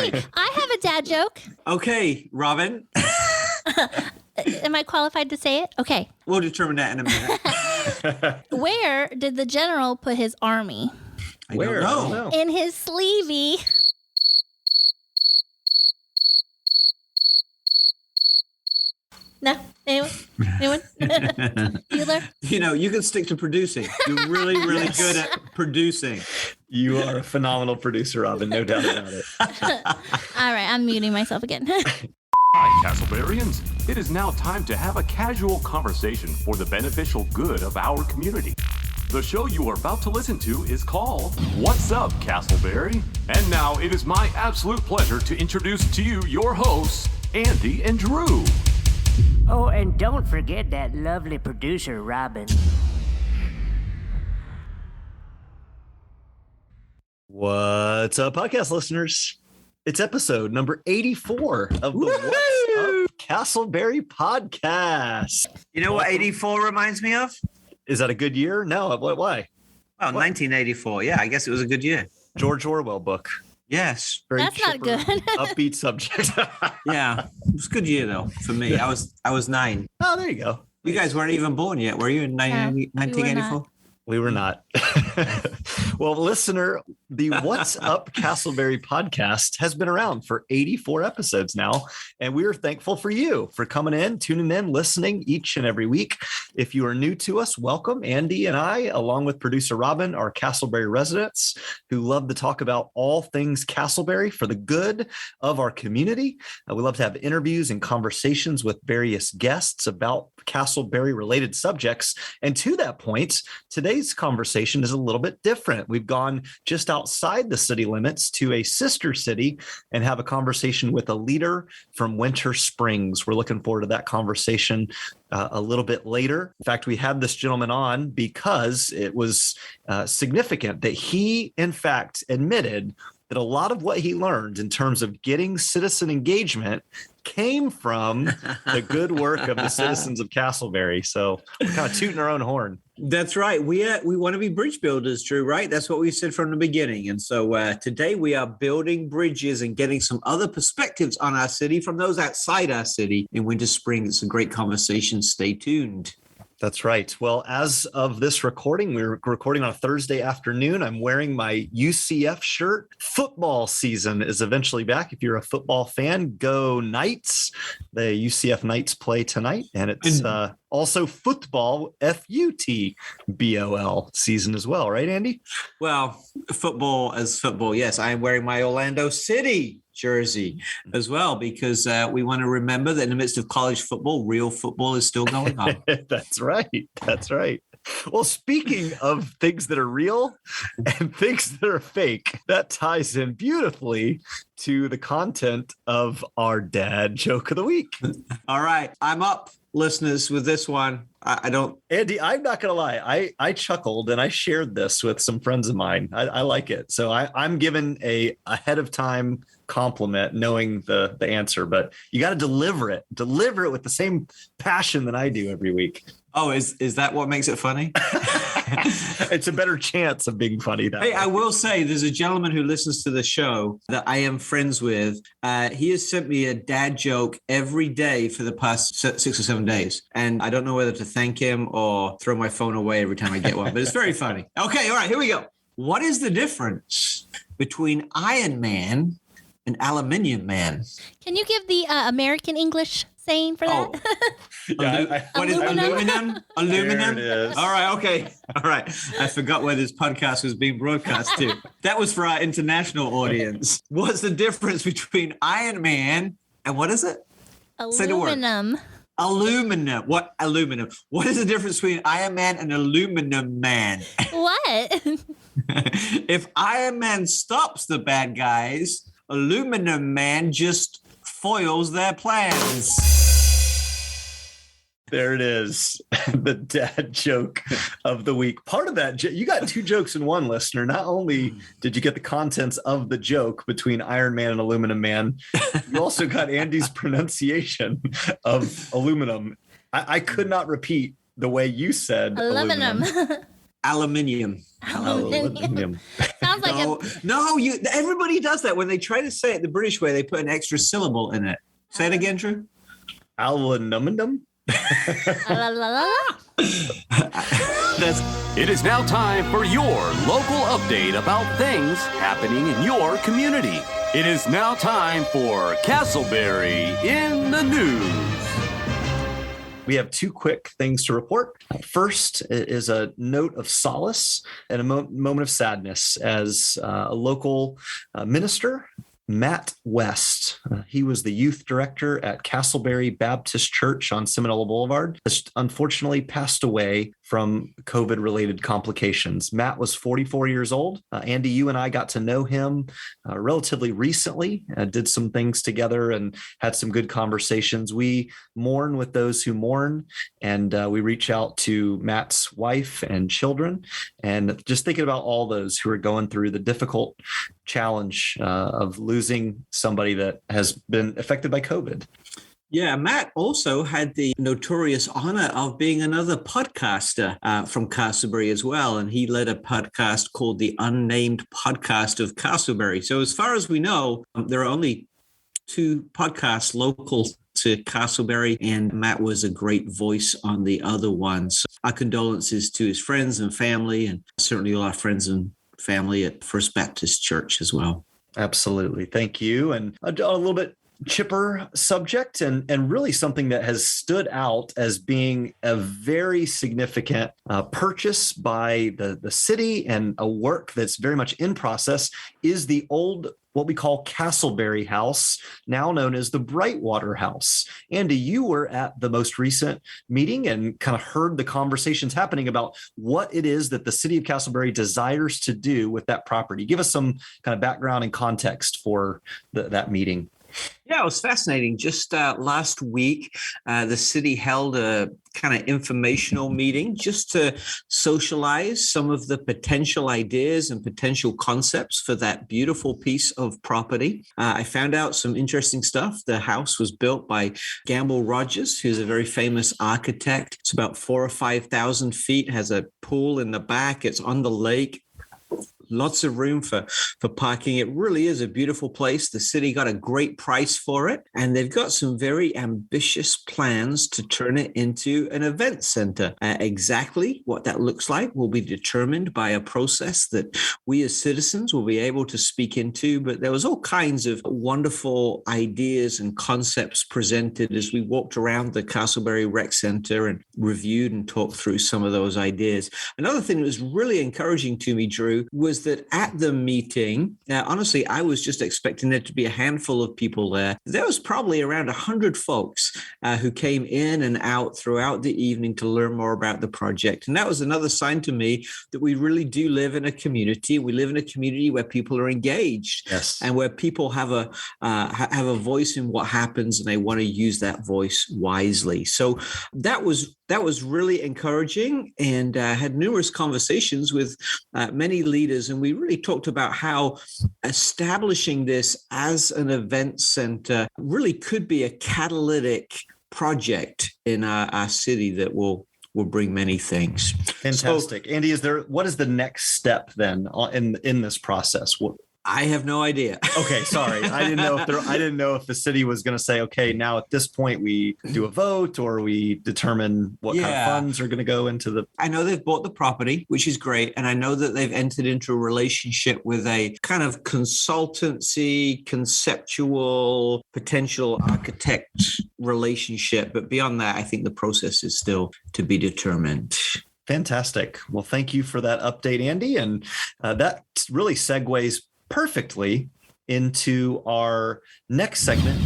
Hey, I have a dad joke. Okay, Robin. Am I qualified to say it? Okay. We'll determine that in a minute. Where did the general put his army? I don't know. In his sleevey. No? Anyone? Bueller? You know, you can stick to producing. You're really, really good at producing. You are a phenomenal producer, Robin. No doubt about it. All right, I'm muting myself again. Hi, Casselberrians. It is now time to have a casual conversation for the beneficial good of our community. The show you are about to listen to is called What's Up, Casselberry? And now it is my absolute pleasure to introduce to you your hosts, Andy and Drew. Oh, and don't forget that lovely producer, Robin. What's up, podcast listeners? It's episode number 84 of the What's Up Casselberry podcast. You know what 84 reminds me of? Is that a good year? No, why? Well, 1984. Yeah, I guess it was a good year. George Orwell book. Yes. Very That's not chipper, good. upbeat subject. Yeah, it was a good year though for me. I was 9. Oh, there you go. You guys weren't even born yet, were you? In 1984? We were not. Well, listener, the What's Up Casselberry podcast has been around for 84 episodes now, and we are thankful for you for coming in, tuning in, listening each and every week. If you are new to us, welcome. Andy and I, along with producer Robin, are Casselberry residents who love to talk about all things Casselberry for the good of our community. We love to have interviews and conversations with various guests about Casselberry related subjects. And to that point, today's conversation is a little bit different. We've gone just outside the city limits to a sister city and have a conversation with a leader from Winter Springs. We're looking forward to that conversation a little bit later. In fact, we had this gentleman on because it was significant that he, in fact, admitted that a lot of what he learned in terms of getting citizen engagement came from the good work of the citizens of Casselberry. So we're kind of tooting our own horn. That's right. We want to be bridge builders, Drew, right? That's what we said from the beginning. And so today we are building bridges and getting some other perspectives on our city from those outside our city in Winter Springs. It's a great conversation. Stay tuned. That's right. Well, as of this recording, we're recording on a Thursday afternoon. I'm wearing my UCF shirt. Football season is eventually back. If you're a football fan, go Knights. The UCF Knights play tonight, and it's also football, FUTBOL season as well, right, Andy? Well, football as football, yes. I am wearing my Orlando City jersey as well because we want to remember that in the midst of college football, real football is still going on. That's right. That's right. Well, speaking of things that are real and things that are fake, that ties in beautifully to the content of our dad joke of the week. All right. I'm up, listeners, with this one. I don't. Andy, I'm not going to lie. I chuckled and I shared this with some friends of mine. I like it. So I'm given a ahead of time compliment knowing the answer, but you got to deliver it with the same passion that I do every week. Oh, is that what makes it funny? It's a better chance of being funny. Hey, I will say there's a gentleman who listens to the show that I am friends with. He has sent me a dad joke every day for the past 6 or 7 days. And I don't know whether to thank him or throw my phone away every time I get one, but it's very funny. Okay, all right, here we go. What is the difference between Iron Man and Aluminium Man? Can you give the American English saying for that? What is aluminum? Aluminum? There it is. All right, okay. All right. I forgot where this podcast was being broadcast to. That was for our international audience. What's the difference between Iron Man and what is it? Say the word. Aluminum. Aluminum. What aluminum? What is the difference between Iron Man and Aluminum Man? What? If Iron Man stops the bad guys, Aluminum Man just foils their plans. There it is. The dad joke of the week. Part of that, you got 2 jokes in one, listener. Not only did you get the contents of the joke between Iron Man and Aluminum Man, you also got Andy's pronunciation of aluminum. I could not repeat the way you said Aluminum. Aluminium. Sounds sounds like everybody does that when they try to say it the British way. They put an extra syllable in it. Say it again, Drew. Alumnum. La, la, la, la. It is now time for your local update about things happening in your community. It is now time for Casselberry in the News. We have two quick things to report. First is a note of solace and a moment of sadness as a local minister, Matt West. He was the youth director at Casselberry Baptist Church on Seminole Boulevard. Has unfortunately passed away from COVID-related complications. Matt was 44 years old. Andy, you and I got to know him relatively recently, did some things together and had some good conversations. We mourn with those who mourn, and we reach out to Matt's wife and children, and just thinking about all those who are going through the difficult challenge of losing somebody that has been affected by COVID. Yeah, Matt also had the notorious honor of being another podcaster from Casselberry as well. And he led a podcast called the Unnamed Podcast of Casselberry. So as far as we know, there are only two podcasts local to Casselberry, and Matt was a great voice on the other one. So our condolences to his friends and family, and certainly all our friends and family at First Baptist Church as well. Absolutely. Thank you. And a little bit chipper subject and really something that has stood out as being a very significant purchase by the city and a work that's very much in process is the old, what we call Casselberry House, now known as the Brightwater House. Andy, you were at the most recent meeting and kind of heard the conversations happening about what it is that the city of Casselberry desires to do with that property. Give us some kind of background and context for that meeting. Yeah, it was fascinating. Just last week, the city held a kind of informational meeting just to socialize some of the potential ideas and potential concepts for that beautiful piece of property. I found out some interesting stuff. The house was built by Gamble Rogers, who's a very famous architect. It's about 4,000 or 5,000 feet, has a pool in the back. It's on the lake. Lots of room for parking. It really is a beautiful place. The city got a great price for it, and they've got some very ambitious plans to turn it into an event center. Exactly what that looks like will be determined by a process that we as citizens will be able to speak into, but there was all kinds of wonderful ideas and concepts presented as we walked around the Casselberry Rec Center and reviewed and talked through some of those ideas. Another thing that was really encouraging to me, Drew, was that at the meeting, honestly, I was just expecting there to be a handful of people there. There was probably around 100 folks who came in and out throughout the evening to learn more about the project. And that was another sign to me that we really do live in a community. We live in a community where people are engaged, yes, and where people have a voice in what happens, and they want to use that voice wisely. So that was really encouraging, and had numerous conversations with many leaders. And we really talked about how establishing this as an event center really could be a catalytic project in our city that will bring many things. Fantastic. So, Andy, what is the next step then in this process? I have no idea. Okay, sorry. I didn't know if the city was going to say, okay, now at this point we do a vote or we determine what kind of funds are going to go into the. I know they've bought the property, which is great. And I know that they've entered into a relationship with a kind of consultancy, conceptual, potential architect relationship. But beyond that, I think the process is still to be determined. Fantastic. Well, thank you for that update, Andy. And that really segues perfectly into our next segment.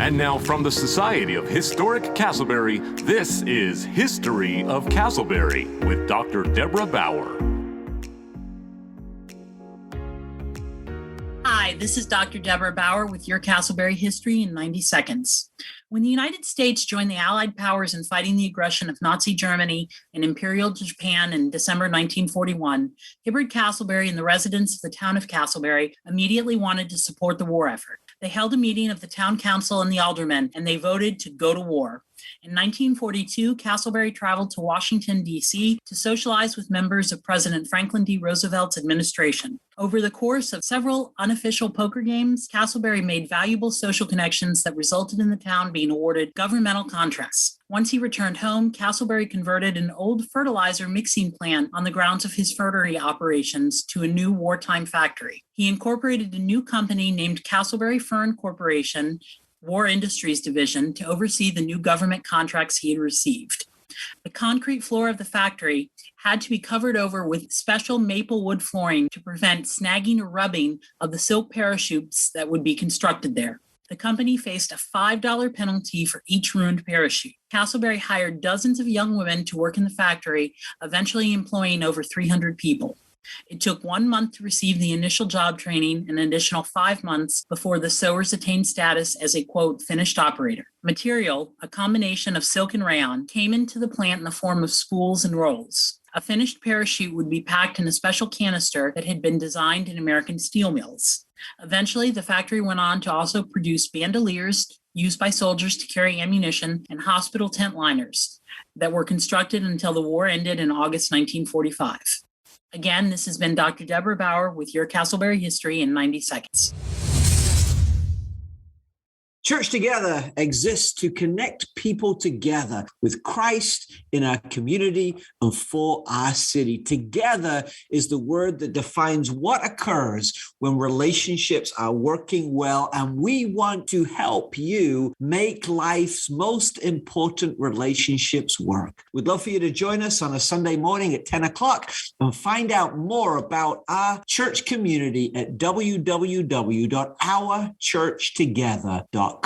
And now from the Society of Historic Casselberry, this is History of Casselberry with Dr. Deborah Bauer. Hi, this is Dr. Deborah Bauer with your Casselberry History in 90 seconds. When the United States joined the Allied powers in fighting the aggression of Nazi Germany and Imperial Japan in December 1941, Hibbard Casselberry and the residents of the town of Casselberry immediately wanted to support the war effort. They held a meeting of the town council and the aldermen, and they voted to go to war. In 1942, Casselberry traveled to Washington, D.C. to socialize with members of President Franklin D. Roosevelt's administration. Over the course of several unofficial poker games, Casselberry made valuable social connections that resulted in the town being awarded governmental contracts. Once he returned home, Casselberry converted an old fertilizer mixing plant on the grounds of his fernery operations to a new wartime factory. He incorporated a new company named Casselberry Fern Corporation, War Industries Division, to oversee the new government contracts he had received. The concrete floor of the factory had to be covered over with special maple wood flooring to prevent snagging or rubbing of the silk parachutes that would be constructed there. The company faced a $5 penalty for each ruined parachute. Casselberry hired dozens of young women to work in the factory, eventually employing over 300 people. It took 1 month to receive the initial job training and an additional 5 months before the sewers attained status as a, quote, finished operator. Material, a combination of silk and rayon, came into the plant in the form of spools and rolls. A finished parachute would be packed in a special canister that had been designed in American steel mills. Eventually, the factory went on to also produce bandoliers used by soldiers to carry ammunition and hospital tent liners that were constructed until the war ended in August 1945. Again, this has been Dr. Deborah Bauer with your Casselberry History in 90 seconds. Church Together exists to connect people together with Christ in our community and for our city. Together is the word that defines what occurs when relationships are working well, and we want to help you make life's most important relationships work. We'd love for you to join us on a Sunday morning at 10 o'clock and find out more about our church community at www.ourchurchtogether.com.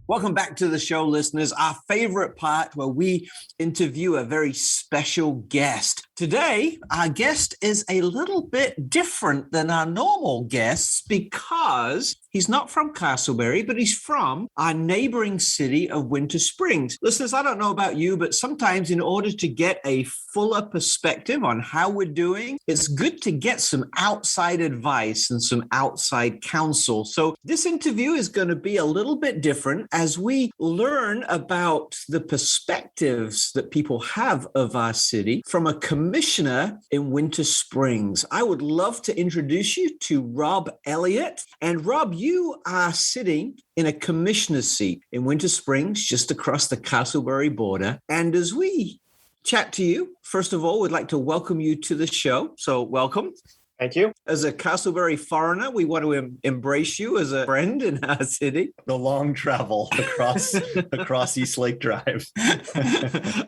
Welcome back to the show, listeners. Our favorite part where we interview a very special guest. Today, our guest is a little bit different than our normal guests because he's not from Casselberry, but he's from our neighboring city of Winter Springs. Listeners, I don't know about you, but sometimes in order to get a fuller perspective on how we're doing, it's good to get some outside advice and some outside counsel. So this interview is going to be a little bit different as we learn about the perspectives that people have of our city from a commissioner in Winter Springs. I would love to introduce you to Rob Elliot. And Rob, you are sitting in a commissioner's seat in Winter Springs, just across the Casselberry border. And as we chat to you, first of all, we'd like to welcome you to the show. So welcome. Thank you. As a Casselberry foreigner, we want to embrace you as a friend in our city. The long travel across East Lake Drive.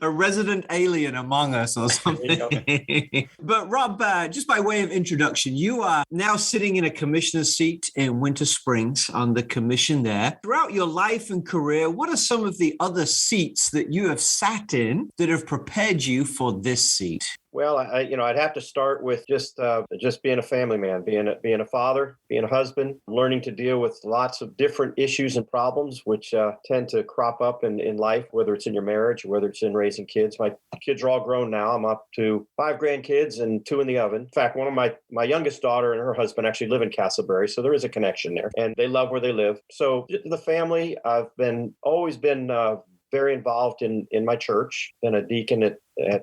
A resident alien among us or something. But Rob, just by way of introduction, you are now sitting in a commissioner's seat in Winter Springs on the commission there. Throughout your life and career, what are some of the other seats that you have sat in that have prepared you for this seat? Well, I'd have to start with just being a family man, being a father, being a husband, learning to deal with lots of different issues and problems, which tend to crop up in life, whether it's in your marriage or whether it's in raising kids. My kids are all grown now. I'm up to 5 grandkids and 2 in the oven. In fact, one of my youngest daughter and her husband actually live in Casselberry, so there is a connection there, and they love where they live. So the family, I've always been very involved in my church, been a deacon at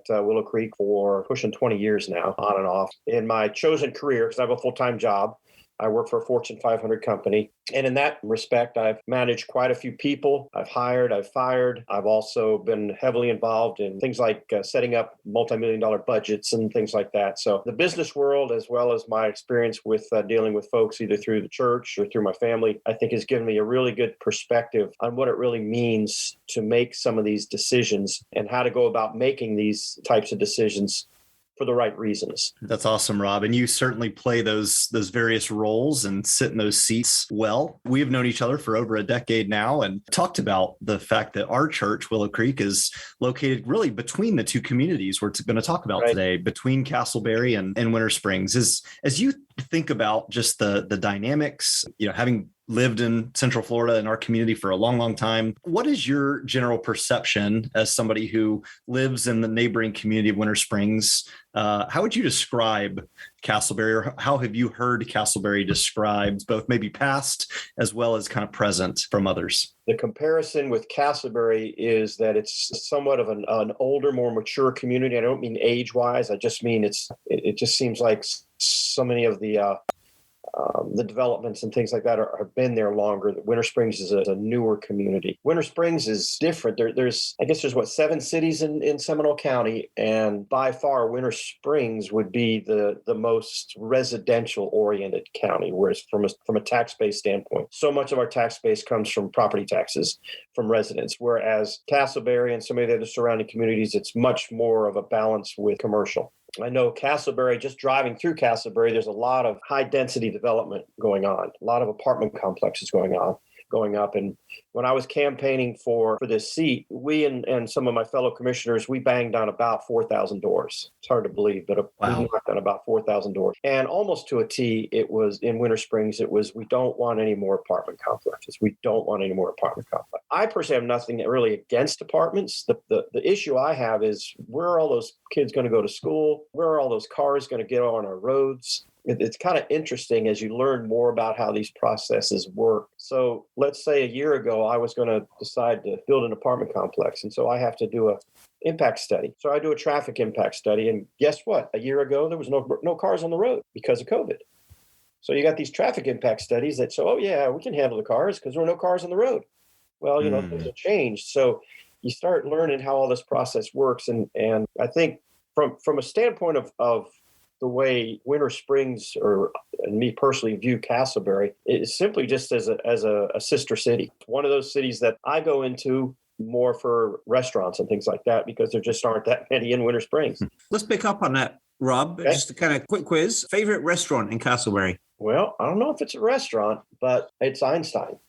Willow Creek for pushing 20 years now, on and off. In my chosen career, because I have a full-time job, I work for a Fortune 500 company. And in that respect, I've managed quite a few people. I've hired, I've fired. I've also been heavily involved in things like setting up multi-million-dollar budgets and things like that. So the business world, as well as my experience with dealing with folks either through the church or through my family, I think has given me a really good perspective on what it really means to make some of these decisions and how to go about making these types of decisions for the right reasons. That's awesome, Rob. And you certainly play those various roles and sit in those seats well. We've known each other for over a decade now and talked about the fact that our church, Willow Creek, is located really between the two communities we're going to talk about today, between Casselberry and Winter Springs. As you think about just the dynamics, having lived in Central Florida in our community for a long, long time, what is your general perception as somebody who lives in the neighboring community of Winter Springs? How would you describe Casselberry, or how have you heard Casselberry described, both maybe past as well as kind of present from others? The comparison with Casselberry is that it's somewhat of an older, more mature community. I don't mean age-wise. I just mean it just seems like so many of the developments and things like that have been there longer. Winter Springs is a newer community. Winter Springs is different. There's 7 cities in Seminole County, and by far Winter Springs would be the most residential oriented county, whereas from a tax base standpoint, so much of our tax base comes from property taxes from residents, whereas Casselberry and some of the other surrounding communities, it's much more of a balance with commercial. I know Casselberry, just driving through Casselberry, there's a lot of high density development going on, a lot of apartment complexes going up. And when I was campaigning for this seat, we and some of my fellow commissioners, we banged on about 4,000 doors. It's hard to believe, but we knocked on about 4,000 doors. And almost to a T, it was in Winter Springs, we don't want any more apartment complexes. We don't want any more apartment complexes. I personally have nothing really against apartments. The issue I have is, where are all those kids going to go to school? Where are all those cars going to get on our roads? It's kind of interesting as you learn more about how these processes work. So let's say a year ago, I was going to decide to build an apartment complex. And so I have to do a impact study. So I do a traffic impact study. And guess what? A year ago, there was no cars on the road because of COVID. So you got these traffic impact studies that say, oh, yeah, we can handle the cars because there were no cars on the road. Well, things have changed. So you start learning how all this process works. And I think from a standpoint of the way Winter Springs, and me personally, view Casselberry, is simply just as a sister city. One of those cities that I go into more for restaurants and things like that, because there just aren't that many in Winter Springs. Let's pick up on that, Rob. Okay. Just a kind of quick quiz. Favorite restaurant in Casselberry? Well, I don't know if it's a restaurant, but it's Einstein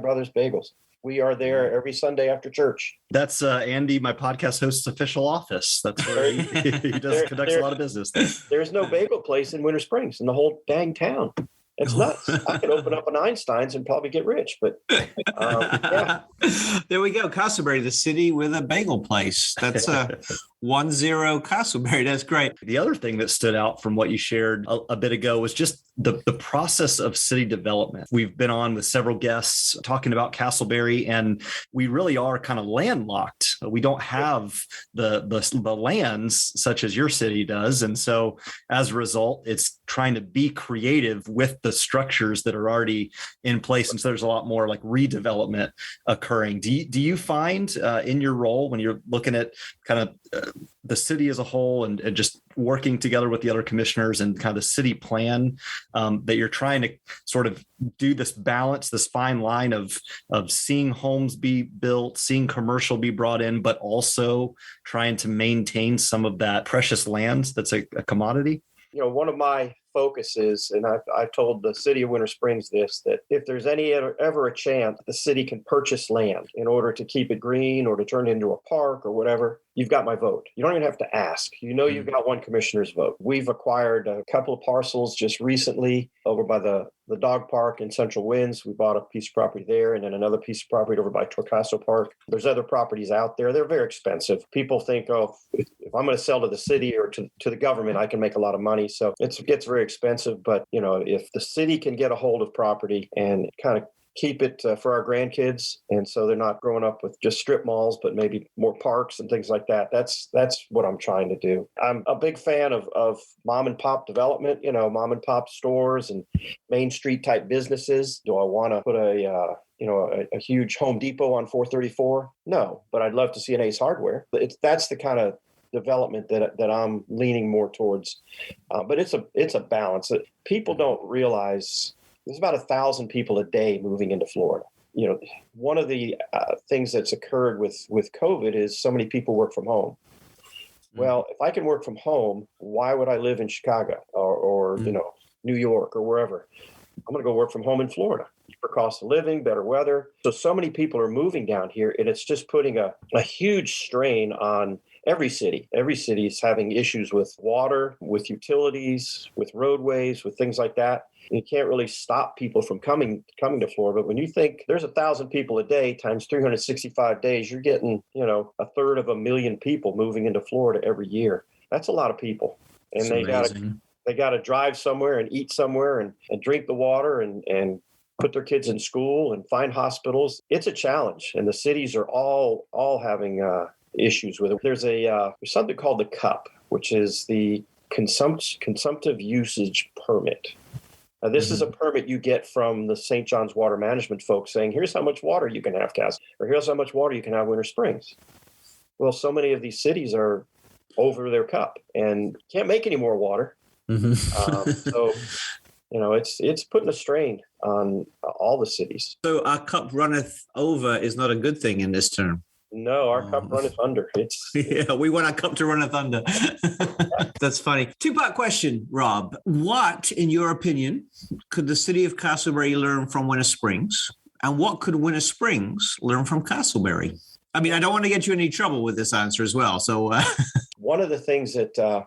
Brothers Bagels. We are there every Sunday after church. That's Andy, my podcast host's official office. That's where he conducts a lot of business there. There's no bagel place in Winter Springs in the whole dang town. It's nuts. I could open up an Einstein's and probably get rich, but yeah. There we go. Casselberry, the city with a bagel place. That's 1-0 Casselberry. That's great. The other thing that stood out from what you shared a bit ago was just the process of city development. We've been on with several guests talking about Casselberry, and we really are kind of landlocked. We don't have the lands such as your city does. And so as a result, it's trying to be creative with the structures that are already in place. And so there's a lot more like redevelopment occurring. Do you find in your role, when you're looking at kind of the city as a whole and just working together with the other commissioners and kind of the city plan, that you're trying to sort of do this balance, this fine line of seeing homes be built, seeing commercial be brought in, but also trying to maintain some of that precious land that's a commodity? One of my focuses, and I've told the city of Winter Springs this, that if there's ever a chance the city can purchase land in order to keep it green or to turn it into a park or whatever, you've got my vote. You don't even have to ask. You've got one commissioner's vote. We've acquired a couple of parcels just recently over by the dog park in Central Winds. We bought a piece of property there, and then another piece of property over by Torcaso Park. There's other properties out there. They're very expensive. People think, oh, if I'm going to sell to the city or to the government, I can make a lot of money. So it gets very expensive. But, if the city can get a hold of property and kind of keep it for our grandkids, and so they're not growing up with just strip malls, but maybe more parks and things like that. That's what I'm trying to do. I'm a big fan of mom and pop development, mom and pop stores and Main Street type businesses. Do I want to put a huge Home Depot on 434? No, but I'd love to see an Ace Hardware. That's the kind of development that I'm leaning more towards. But it's a balance. People don't realize there's about 1,000 people a day moving into Florida. One of the things that's occurred with COVID is so many people work from home. Well, if I can work from home, why would I live in Chicago or New York or wherever? I'm going to go work from home in Florida for cost of living, better weather. So many people are moving down here, and it's just putting a huge strain on every city is having issues with water, with utilities, with roadways, with things like that. You can't really stop people from coming to Florida. But when you think there's 1,000 people a day times 365 days, you're getting, a third of a million people moving into Florida every year. That's a lot of people. And they got to drive somewhere and eat somewhere and drink the water and put their kids in school and find hospitals. It's a challenge. And the cities are all having issues with it. There's something called the CUP, which is the consumptive usage permit. This is a permit you get from the St. John's Water Management folks saying, here's how much water you can have, Cass, or here's how much water you can have Winter Springs. Well, so many of these cities are over their cup and can't make any more water. So, it's putting a strain on all the cities. So our cup runneth over is not a good thing in this term. No, our cup runneth under. Yeah, we want our cup to run under. That's funny. Two-part question, Rob. What, in your opinion, could the city of Casselberry learn from Winter Springs? And what could Winter Springs learn from Casselberry? I mean, I don't want to get you in any trouble with this answer as well. So one of the things that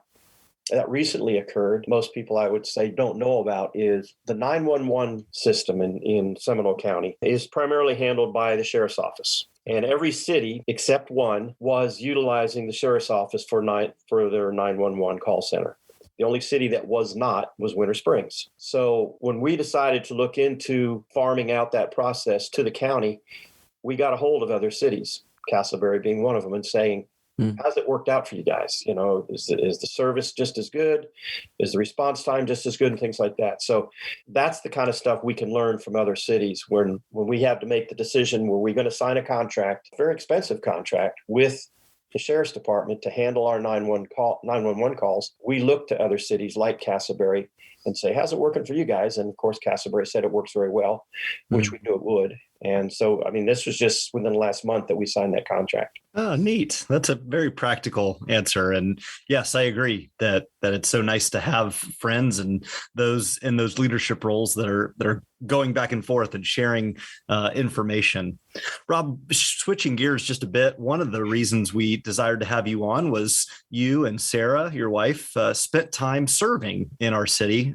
recently occurred, most people I would say don't know about, is the 911 system in Seminole County is primarily handled by the sheriff's office. And every city except one was utilizing the sheriff's office for their 911 call center. The only city that was not was Winter Springs. So when we decided to look into farming out that process to the county, we got a hold of other cities, Casselberry being one of them, and saying, how's it worked out for you guys? Is the service just as good? Is the response time just as good, and things like that? So that's the kind of stuff we can learn from other cities when we have to make the decision, were we going to sign a contract, very expensive contract, with the sheriff's department to handle our 911 calls. We look to other cities like Casselberry and say, how's it working for you guys? And of course, Casselberry said it works very well, which we knew it would. And so, this was just within the last month that we signed that contract. Oh, neat. That's a very practical answer. And yes, I agree that it's so nice to have friends and those in those leadership roles that are going back and forth and sharing information. Rob, switching gears just a bit, one of the reasons we desired to have you on was you and Sarah, your wife, spent time serving in our city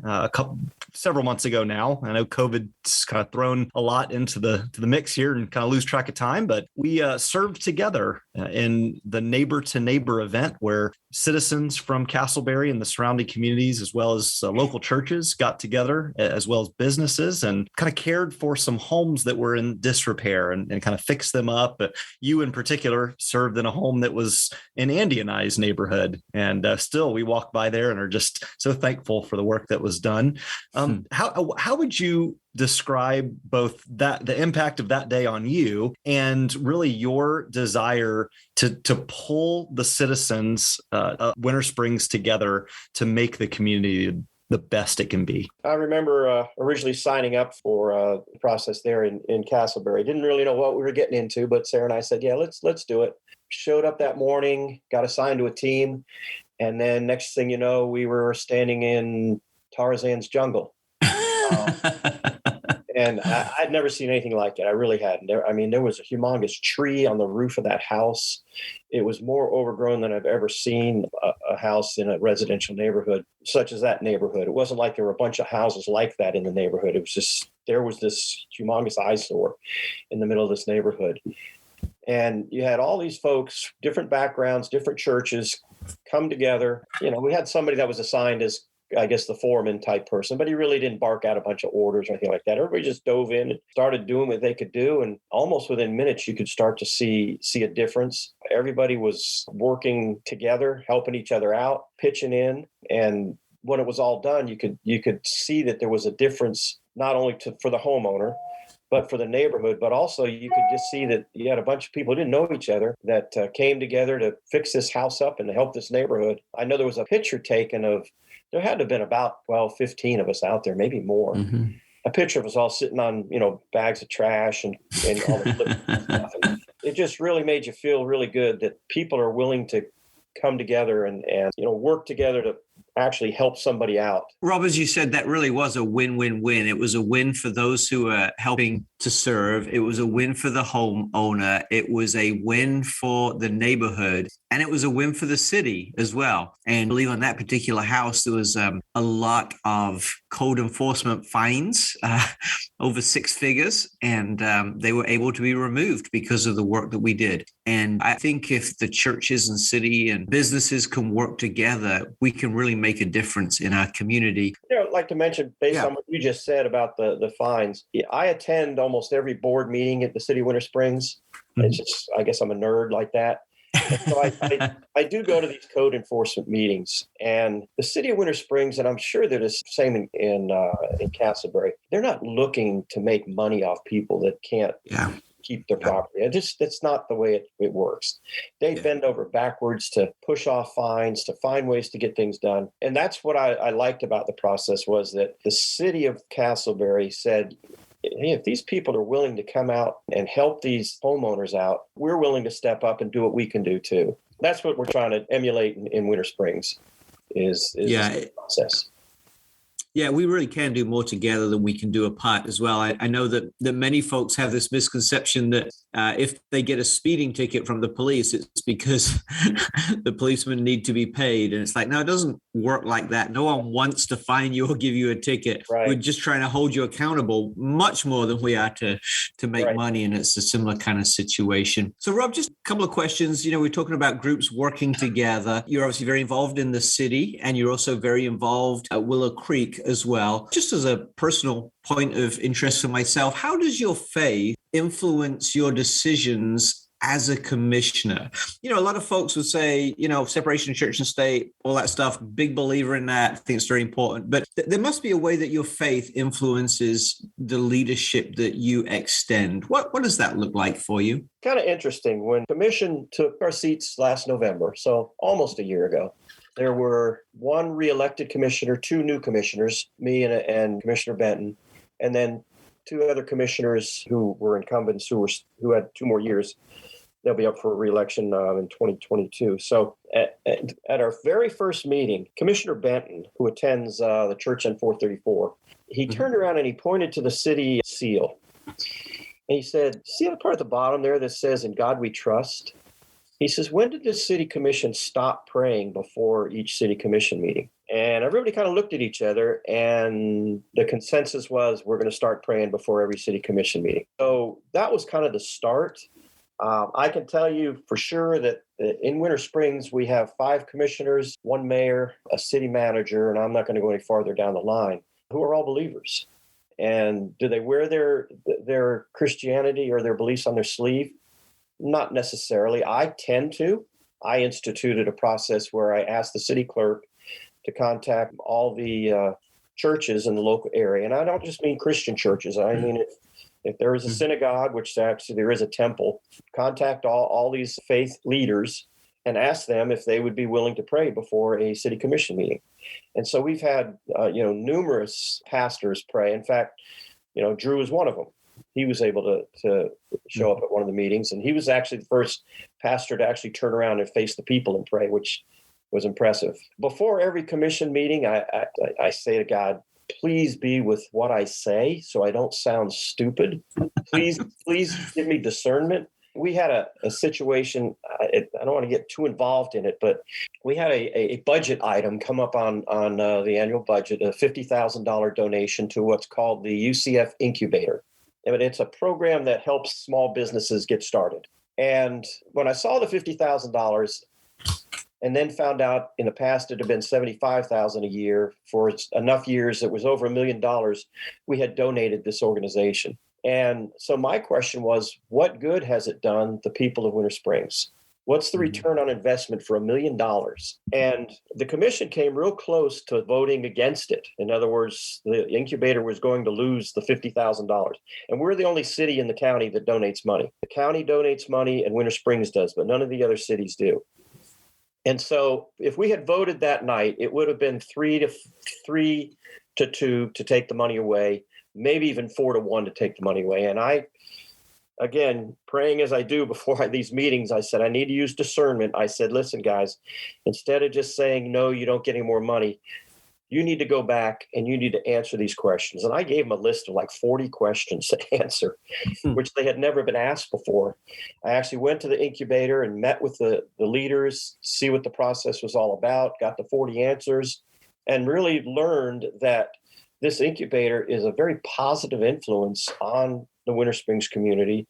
several months ago now. I know COVID's kind of thrown a lot into the mix here and kind of lose track of time, but we served together in the Neighbor to Neighbor event where citizens from Casselberry and the surrounding communities, as well as local churches, got together, as well as businesses, and kind of cared for some homes that were in disrepair and kind of fixed them up. You in particular served in a home that was an Indianized neighborhood. And still we walk by there and are just so thankful for the work that was done. How would you describe both the impact of that day on you and really your desire to pull the citizens of Winter Springs together to make the community the best it can be? I remember originally signing up for the process there in Casselberry. Didn't really know what we were getting into, but Sarah and I said, yeah, let's do it. Showed up that morning, got assigned to a team. And then next thing you know, we were standing in Tarzan's jungle. And I'd never seen anything like it. I really hadn't. There was a humongous tree on the roof of that house. It was more overgrown than I've ever seen a house in a residential neighborhood, such as that neighborhood. It wasn't like there were a bunch of houses like that in the neighborhood. It was just, there was this humongous eyesore in the middle of this neighborhood. And you had all these folks, different backgrounds, different churches come together. We had somebody that was assigned as, I guess, the foreman type person, but he really didn't bark out a bunch of orders or anything like that. Everybody just dove in and started doing what they could do. And almost within minutes, you could start to see a difference. Everybody was working together, helping each other out, pitching in. And when it was all done, you could see that there was a difference, not only for the homeowner, but for the neighborhood. But also you could just see that you had a bunch of people who didn't know each other that came together to fix this house up and to help this neighborhood. I know there was a picture taken of, there had to have been about 15 of us out there, maybe more. Mm-hmm. A picture of us all sitting on, bags of trash and all the and stuff. And it just really made you feel really good that people are willing to come together and work together to actually help somebody out. Rob, as you said, that really was a win-win-win. It was a win for those who are helping to serve. It was a win for the homeowner. It was a win for the neighborhood. And it was a win for the city as well. And I believe on that particular house, there was a lot of code enforcement fines, over 6 figures. And they were able to be removed because of the work that we did. And I think if the churches and city and businesses can work together, we can really make a difference in our community. I'd like to mention, based on what you just said about the fines, I attend almost every board meeting at the city of Winter Springs. It's just, I guess I'm a nerd like that. So I do go to these code enforcement meetings, and the city of Winter Springs, and I'm sure that it's the same in Casselberry, they're not looking to make money off people that can't keep their property. That's not the way it works. They bend over backwards to push off fines, to find ways to get things done. And that's what I liked about the process, was that the city of Casselberry said, hey, if these people are willing to come out and help these homeowners out, we're willing to step up and do what we can do too. That's what we're trying to emulate in Winter Springs is this process. Yeah, we really can do more together than we can do apart as well. I know that many folks have this misconception that if they get a speeding ticket from the police, it's because the policemen need to be paid. And it's like, no, it doesn't work like that. No one wants to fine you or give you a ticket. Right. We're just trying to hold you accountable much more than we are to make money. And it's a similar kind of situation. So Rob, just a couple of questions. We're talking about groups working together. You're obviously very involved in the city, and you're also very involved at Willow Creek as well. Just as a personal point of interest for myself, how does your faith influence your decisions as a commissioner? A lot of folks would say, separation of church and state, all that stuff, big believer in that. I think it's very important. But there must be a way that your faith influences the leadership that you extend. What does that look like for you? Kind of interesting. When commission took our seats last November, so almost a year ago, there were 1 reelected commissioner, 2 new commissioners, me and Commissioner Benton, and then 2 other commissioners who were incumbents who had 2 more years. They'll be up for re-election in 2022. So at our very first meeting, Commissioner Benton, who attends the church on 434, he turned around and he pointed to the city seal. And he said, see the part at the bottom there that says, "In God we trust"? He says, when did the city commission stop praying before each city commission meeting? And everybody kind of looked at each other, and the consensus was, we're going to start praying before every city commission meeting. So that was kind of the start. I can tell you for sure that in Winter Springs, we have 5 commissioners, 1 mayor, a city manager, and I'm not going to go any farther down the line, who are all believers. And do they wear their Christianity or their beliefs on their sleeve? Not necessarily. I tend to. I instituted a process where I asked the city clerk to contact all the churches in the local area. And I don't just mean Christian churches. I mean, if there is a synagogue, which actually there is a temple, contact all these faith leaders and ask them if they would be willing to pray before a city commission meeting. And so we've had, numerous pastors pray. In fact, Drew is one of them. He was able to show up at one of the meetings, and he was actually the first pastor to actually turn around and face the people and pray, which was impressive. Before every commission meeting, I say to God, please be with what I say so I don't sound stupid. Please give me discernment. We had a situation, I don't want to get too involved in it, but we had a budget item come up on the annual budget, a $50,000 donation to what's called the UCF Incubator. And it's a program that helps small businesses get started. And when I saw the $50,000 and then found out in the past it had been $75,000 a year for enough years, it was over $1 million, we had donated this organization. And so my question was, what good has it done the people of Winter Springs? What's the return on investment for $1 million? And the commission came real close to voting against it. In other words, the incubator was going to lose the $50,000. And we're the only city in the county that donates money. The county donates money and Winter Springs does, but none of the other cities do. And so if we had voted that night, it would have been 3-2 to take the money away, maybe even 4-1 to take the money away. And I again, praying as I do before these meetings, I said, I need to use discernment. I said, listen, guys, instead of just saying, no, you don't get any more money, you need to go back and you need to answer these questions. And I gave them a list of like 40 questions to answer, which they had never been asked before. I actually went to the incubator and met with the leaders, see what the process was all about, got the 40 answers, and really learned that this incubator is a very positive influence on the Winter Springs community,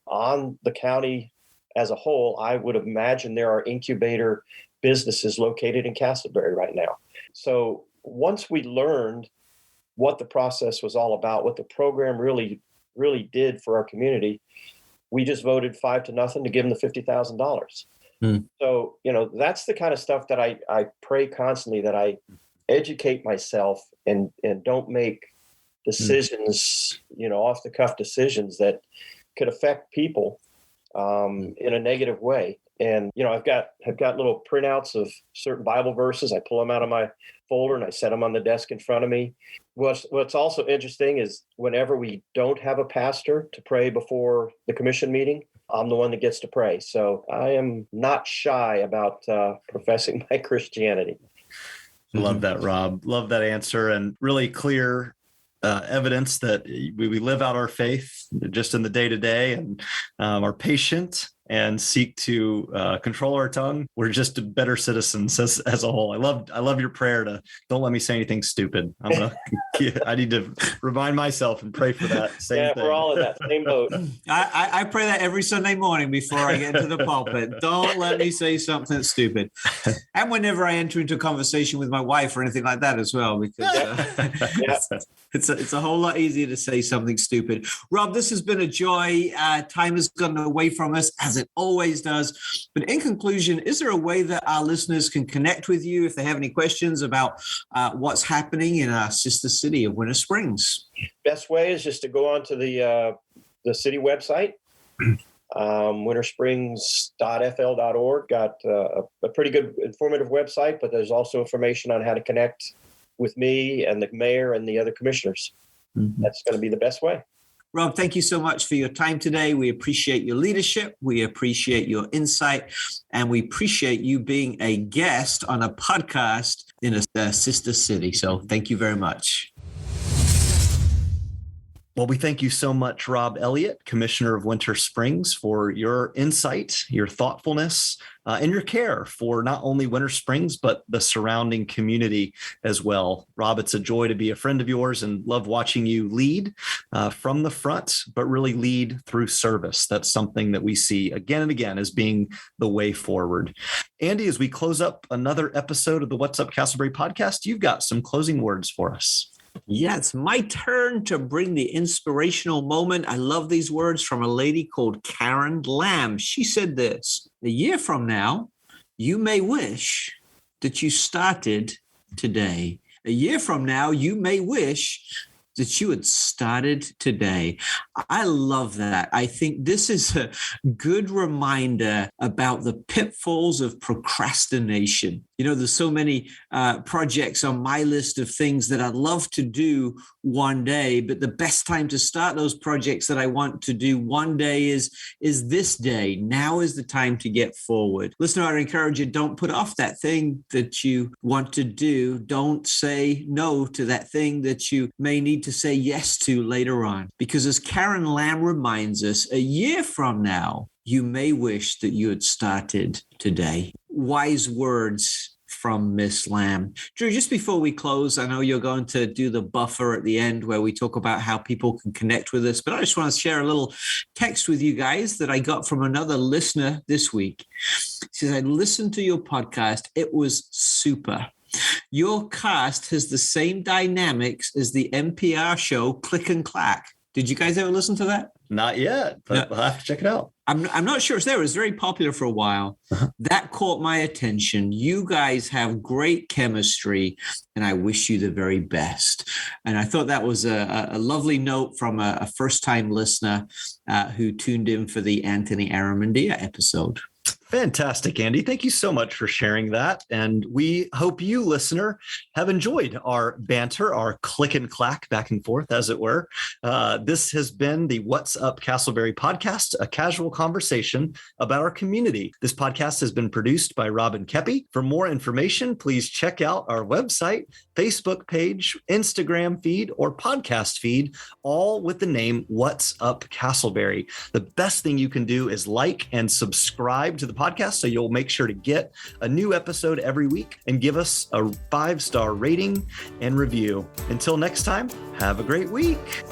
on the county as a whole. I would imagine there are incubator businesses located in Casselberry right now. So once we learned what the process was all about, what the program really did for our community, we just voted 5-0 to give them the $50,000. So, that's the kind of stuff that I pray constantly, that I educate myself and don't make decisions, off the cuff decisions that could affect people in a negative way. And, I've got little printouts of certain Bible verses. I pull them out of my folder and I set them on the desk in front of me. What's also interesting is whenever we don't have a pastor to pray before the commission meeting, I'm the one that gets to pray. So I am not shy about professing my Christianity. Love that, Rob. Love that answer, and really clear evidence that we live out our faith just in the day-to-day and are patient and seek to control our tongue. We're just better citizens as a whole. I love your prayer to don't let me say anything stupid. I need to remind myself and pray for that. Same thing. We're all in that same boat. I pray that every Sunday morning before I get into the pulpit. Don't let me say something stupid. And whenever I enter into a conversation with my wife or anything like that as well, because it's a whole lot easier to say something stupid. Rob, this has been a joy. Time has gone away from us, as it always does. But in conclusion, is there a way that our listeners can connect with you if they have any questions about what's happening in our sister city of Winter Springs? Best way is just to go onto the city website, wintersprings.fl.org. Got a pretty good informative website, but there's also information on how to connect with me and the mayor and the other commissioners. That's going to be the best way. Rob, thank you so much for your time today. We appreciate your leadership. We appreciate your insight. And we appreciate you being a guest on a podcast in a sister city. So thank you very much. Well, we thank you so much, Rob Elliot, Commissioner of Winter Springs, for your insight, your thoughtfulness, and your care for not only Winter Springs, but the surrounding community as well. Rob, it's a joy to be a friend of yours and love watching you lead from the front, but really lead through service. That's something that we see again and again as being the way forward. Andy, as we close up another episode of the What's Up Casselberry podcast, you've got some closing words for us. Yeah, it's my turn to bring the inspirational moment. I love these words from a lady called Karen Lamb. She said this: a year from now, you may wish that you started today. A year from now, you may wish that you had started today. I love that. I think this is a good reminder about the pitfalls of procrastination. There's so many projects on my list of things that I'd love to do one day, but the best time to start those projects that I want to do one day is this day. Now is the time to get forward. Listener, I encourage you, don't put off that thing that you want to do. Don't say no to that thing that you may need to say yes to later on. Because as Karen Lamb reminds us, a year from now, you may wish that you had started today. Wise words from Miss Lamb. Drew, just before we close, I know you're going to do the buffer at the end where we talk about how people can connect with us, but I just want to share a little text with you guys that I got from another listener this week. She says, I listened to your podcast. It was super. Your cast has the same dynamics as the NPR show Click and Clack. Did you guys ever listen to that? Not yet, but we'll have to check it out. I'm not sure it's there. It was very popular for a while. That caught my attention. You guys have great chemistry, and I wish you the very best. And I thought that was a lovely note from a first-time listener who tuned in for the Anthony Aramandia episode. Fantastic, Andy. Thank you so much for sharing that. And we hope you, listener, have enjoyed our banter, our click and clack back and forth, as it were. This has been the What's Up Casselberry podcast, a casual conversation about our community. This podcast has been produced by Robin Kepi. For more information, please check out our website, Facebook page, Instagram feed, or podcast feed, all with the name What's Up Casselberry. The best thing you can do is like and subscribe to the podcast so you'll make sure to get a new episode every week, and give us a 5-star rating and review. Until next time, have a great week.